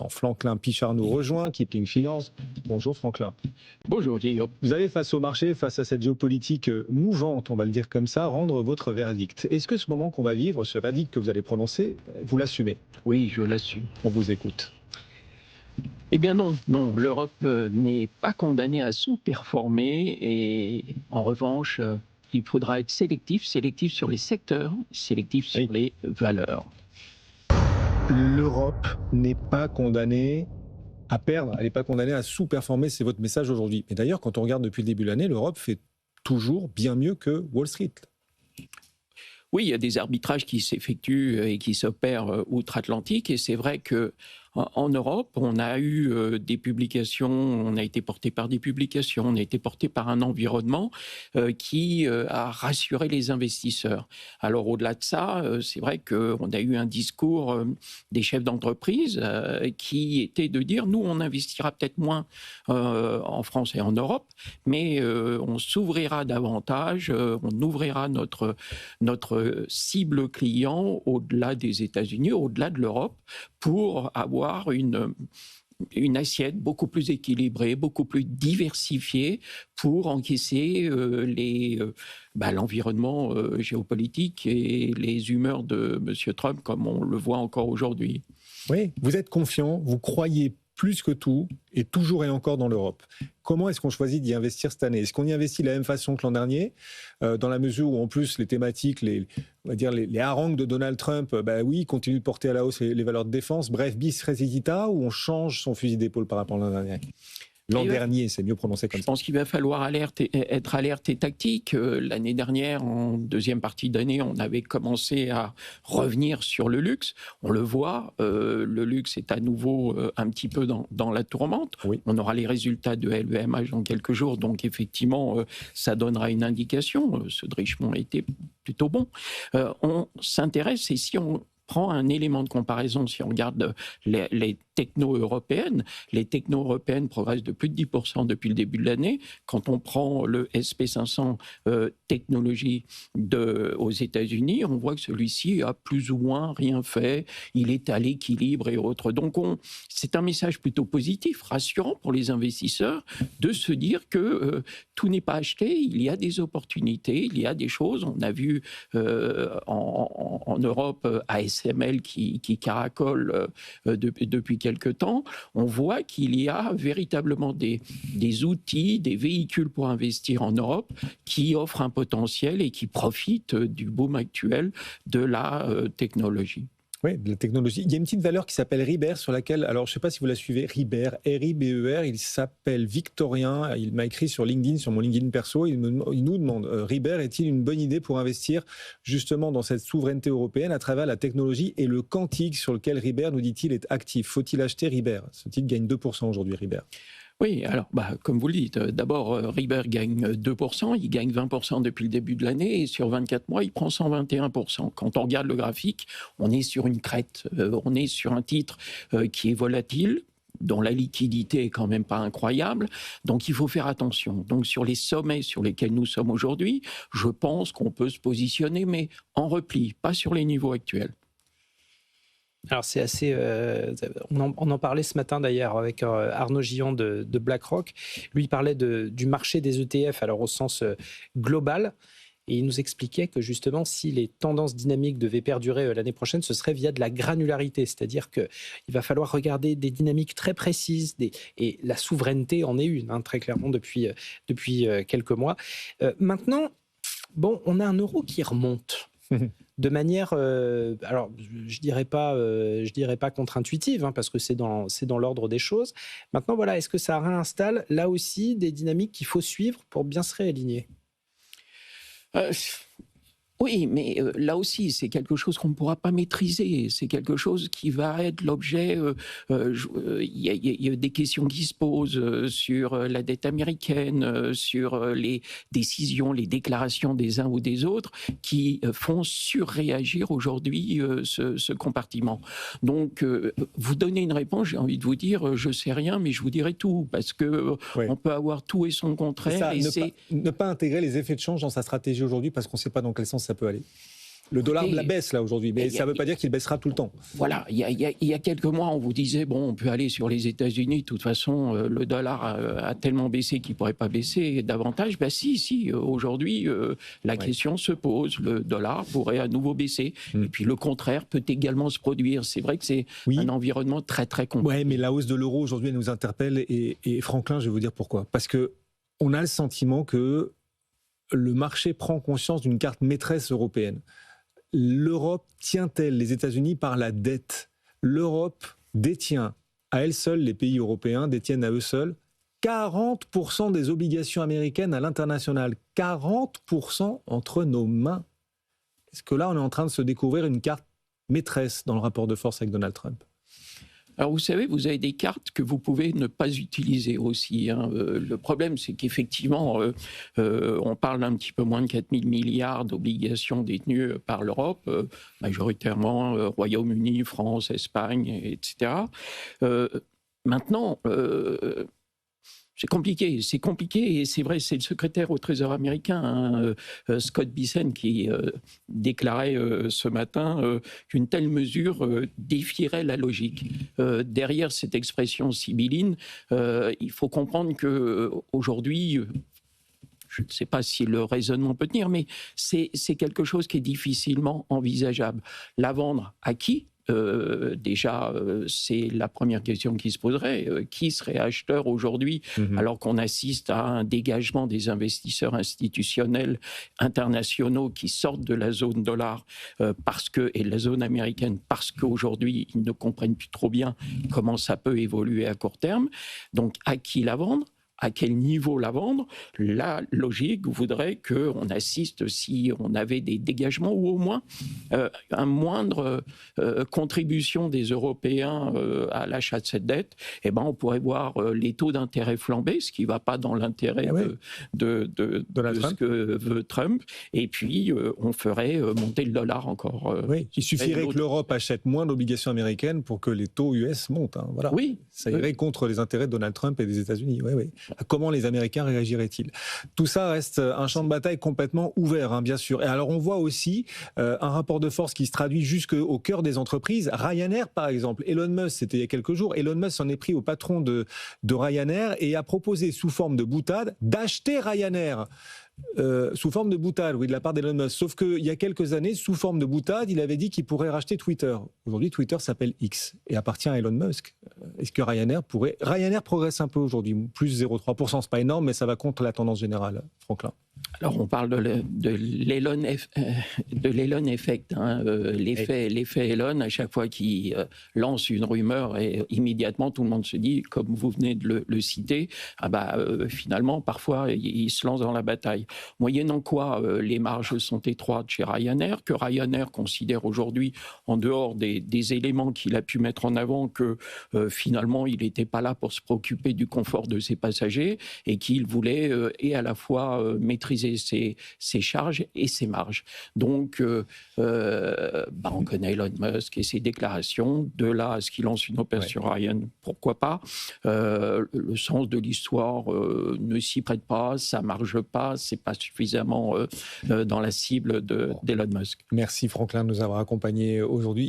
Franklin Pichard nous rejoint, Kipling Finance. Bonjour Franklin. Bonjour Guillaume. Vous allez face au marché, face à cette géopolitique mouvante, on va le dire comme ça, rendre votre verdict. Est-ce que ce moment qu'on va vivre, ce verdict que vous allez prononcer, vous l'assumez? Oui, je l'assume. On vous écoute. Eh bien non, l'Europe n'est pas condamnée à sous-performer et en revanche, il faudra être sélectif sur les secteurs, sélectif sur les valeurs. L'Europe n'est pas condamnée à perdre, elle n'est pas condamnée à sous-performer, c'est votre message aujourd'hui. Et d'ailleurs, quand on regarde depuis le début de l'année, l'Europe fait toujours bien mieux que Wall Street. Oui, il y a des arbitrages qui s'effectuent et qui s'opèrent outre-Atlantique, et c'est vrai que en Europe, on a eu des publications, on a été porté par des publications, on a été porté par un environnement qui a rassuré les investisseurs. Alors au-delà de ça, c'est vrai qu'on a eu un discours des chefs d'entreprise qui était de dire, nous on investira peut-être moins en France et en Europe, mais on s'ouvrira davantage, on ouvrira notre cible client au-delà des États-Unis, au-delà de l'Europe, pour avoir une assiette beaucoup plus équilibrée, beaucoup plus diversifiée pour encaisser l'environnement géopolitique et les humeurs de M. Trump, comme on le voit encore aujourd'hui. Oui, vous êtes confiant, vous croyez plus que tout et toujours et encore dans l'Europe. Comment est-ce qu'on choisit d'y investir cette année? Est-ce qu'on y investit de la même façon que l'an dernier, dans la mesure où en plus les thématiques, on va dire les harangues de Donald Trump, continuent de porter à la hausse les valeurs de défense, bref, bis recita, ou on change son fusil d'épaule par rapport à l'an dernier? L'an dernier, c'est mieux prononcé comme ça. Je pense qu'il va falloir être alerte et tactique. L'année dernière, en deuxième partie d'année, on avait commencé à revenir sur le luxe. On le voit, le luxe est à nouveau un petit peu dans la tourmente. Oui. On aura les résultats de LVMH dans quelques jours, donc effectivement, ça donnera une indication. Ceux de Richemont étaient plutôt bons. On s'intéresse, et si on prend un élément de comparaison, si on regarde les techno-européennes, les techno-européennes progressent de plus de 10% depuis le début de l'année. Quand on prend le SP500 technologie aux États-Unis, on voit que celui-ci a plus ou moins rien fait, il est à l'équilibre et autres. Donc c'est un message plutôt positif, rassurant pour les investisseurs, de se dire que tout n'est pas acheté, il y a des opportunités, il y a des choses. On a vu en Europe ASML qui caracole depuis quelque temps. On voit qu'il y a véritablement des outils, des véhicules pour investir en Europe qui offrent un potentiel et qui profitent du boom actuel de la technologie. Oui, de la technologie. Il y a une petite valeur qui s'appelle Ribér, sur laquelle, alors je ne sais pas si vous la suivez, Ribér, R-I-B-E-R, il s'appelle Victorien, il m'a écrit sur LinkedIn, sur mon LinkedIn perso, il nous demande, Ribér est-il une bonne idée pour investir justement dans cette souveraineté européenne à travers la technologie et le quantique sur lequel Ribér, nous dit-il, est actif? Faut-il acheter Ribér? Ce titre gagne 2% aujourd'hui, Ribér. Oui, alors, comme vous le dites, d'abord, Ribér gagne 2%, il gagne 20% depuis le début de l'année, et sur 24 mois, il prend 121%. Quand on regarde le graphique, on est sur une crête, on est sur un titre qui est volatile, dont la liquidité est quand même pas incroyable, donc il faut faire attention. Donc sur les sommets sur lesquels nous sommes aujourd'hui, je pense qu'on peut se positionner, mais en repli, pas sur les niveaux actuels. Alors c'est assez, on en parlait ce matin d'ailleurs avec Arnaud Gillon de BlackRock. Lui il parlait du marché des ETF, alors au sens global, et il nous expliquait que justement si les tendances dynamiques devaient perdurer l'année prochaine, ce serait via de la granularité, c'est-à-dire qu'il va falloir regarder des dynamiques très précises, et la souveraineté en est une, très clairement depuis quelques mois. Maintenant, on a un euro qui remonte. De manière, alors je dirais pas contre-intuitive, parce que c'est dans l'ordre des choses. Maintenant, voilà, est-ce que ça réinstalle là aussi des dynamiques qu'il faut suivre pour bien se réaligner? Oui, mais là aussi, c'est quelque chose qu'on ne pourra pas maîtriser. C'est quelque chose qui va être l'objet... Il y a des questions qui se posent sur la dette américaine, sur les décisions, les déclarations des uns ou des autres, qui font surréagir aujourd'hui ce compartiment. Donc, vous donnez une réponse, j'ai envie de vous dire, je ne sais rien, mais je vous dirai tout, parce qu'on peut avoir tout et son contraire. Ça, ne pas intégrer les effets de change dans sa stratégie aujourd'hui, parce qu'on ne sait pas dans quel sens ça peut aller. Le dollar la baisse là aujourd'hui, mais ça ne veut pas dire qu'il baissera tout le temps. Voilà, il y a quelques mois, on vous disait, bon, on peut aller sur les États-Unis, de toute façon, le dollar a tellement baissé qu'il ne pourrait pas baisser davantage. Ben si, aujourd'hui, la question se pose, le dollar pourrait à nouveau baisser. Et puis le contraire peut également se produire. C'est vrai que c'est un environnement très, très compliqué. Oui, mais la hausse de l'euro aujourd'hui, elle nous interpelle. Et Franklin, je vais vous dire pourquoi. Parce qu'on a le sentiment que le marché prend conscience d'une carte maîtresse européenne. L'Europe tient-elle les États-Unis par la dette? L'Europe détient à elle seule, les pays européens détiennent à eux seuls 40% des obligations américaines à l'international. 40% entre nos mains. Est-ce que là, on est en train de se découvrir une carte maîtresse dans le rapport de force avec Donald Trump? Alors vous savez, vous avez des cartes que vous pouvez ne pas utiliser aussi. Le problème, c'est qu'effectivement, on parle d'un petit peu moins de 4 000 milliards d'obligations détenues par l'Europe, majoritairement Royaume-Uni, France, Espagne, etc. Maintenant, c'est compliqué et c'est vrai, c'est le secrétaire au Trésor américain, Scott Bessent, qui déclarait ce matin qu'une telle mesure défierait la logique. Derrière cette expression sibylline, il faut comprendre qu'aujourd'hui, je ne sais pas si le raisonnement peut tenir, mais c'est quelque chose qui est difficilement envisageable. La vendre à qui ? Déjà, c'est la première question qui se poserait. Qui serait acheteur aujourd'hui, alors qu'on assiste à un dégagement des investisseurs institutionnels internationaux qui sortent de la zone dollar et de la zone américaine parce qu'aujourd'hui, ils ne comprennent plus trop bien comment ça peut évoluer à court terme. Donc, à qui la vendre ? À quel niveau la vendre? La logique voudrait qu'on assiste, si on avait des dégagements ou au moins une moindre contribution des Européens à l'achat de cette dette, eh ben, on pourrait voir les taux d'intérêt flamber, ce qui ne va pas dans l'intérêt de ce que veut Trump, et puis on ferait monter le dollar encore. Il suffirait que l'Europe achète moins d'obligations américaines pour que les taux US montent. Hein, voilà. Ça irait contre les intérêts de Donald Trump et des États-Unis. Comment les Américains réagiraient-ils? Tout ça reste un champ de bataille complètement ouvert, bien sûr. Et alors on voit aussi un rapport de force qui se traduit jusqu'au cœur des entreprises. Ryanair, par exemple. Elon Musk, c'était il y a quelques jours. Elon Musk s'en est pris au patron de Ryanair et a proposé sous forme de boutade d'acheter Ryanair. Sous forme de boutade, de la part d'Elon Musk. Sauf qu'il y a quelques années, sous forme de boutade, il avait dit qu'il pourrait racheter Twitter. Aujourd'hui, Twitter s'appelle X et appartient à Elon Musk. Est-ce que Ryanair pourrait... Ryanair progresse un peu aujourd'hui, plus 0,3%, c'est pas énorme, mais ça va contre la tendance générale, Franklin. Alors, on parle de l'Elon effect, l'effet Elon, à chaque fois qu'il lance une rumeur, et immédiatement, tout le monde se dit, comme vous venez de le citer, finalement, parfois, il se lance dans la bataille. Moyennant quoi, les marges sont étroites chez Ryanair, que Ryanair considère aujourd'hui, en dehors des éléments qu'il a pu mettre en avant, que finalement, il n'était pas là pour se préoccuper du confort de ses passagers, et qu'il voulait, et à la fois maîtriser ses charges et ses marges. Donc, on connaît Elon Musk et ses déclarations. De là à ce qu'il lance une opération Ryan, pourquoi pas. Le sens de l'histoire ne s'y prête pas, ça ne marche pas, ce n'est pas suffisamment dans la cible d'Elon Musk. Merci Franklin de nous avoir accompagnés aujourd'hui.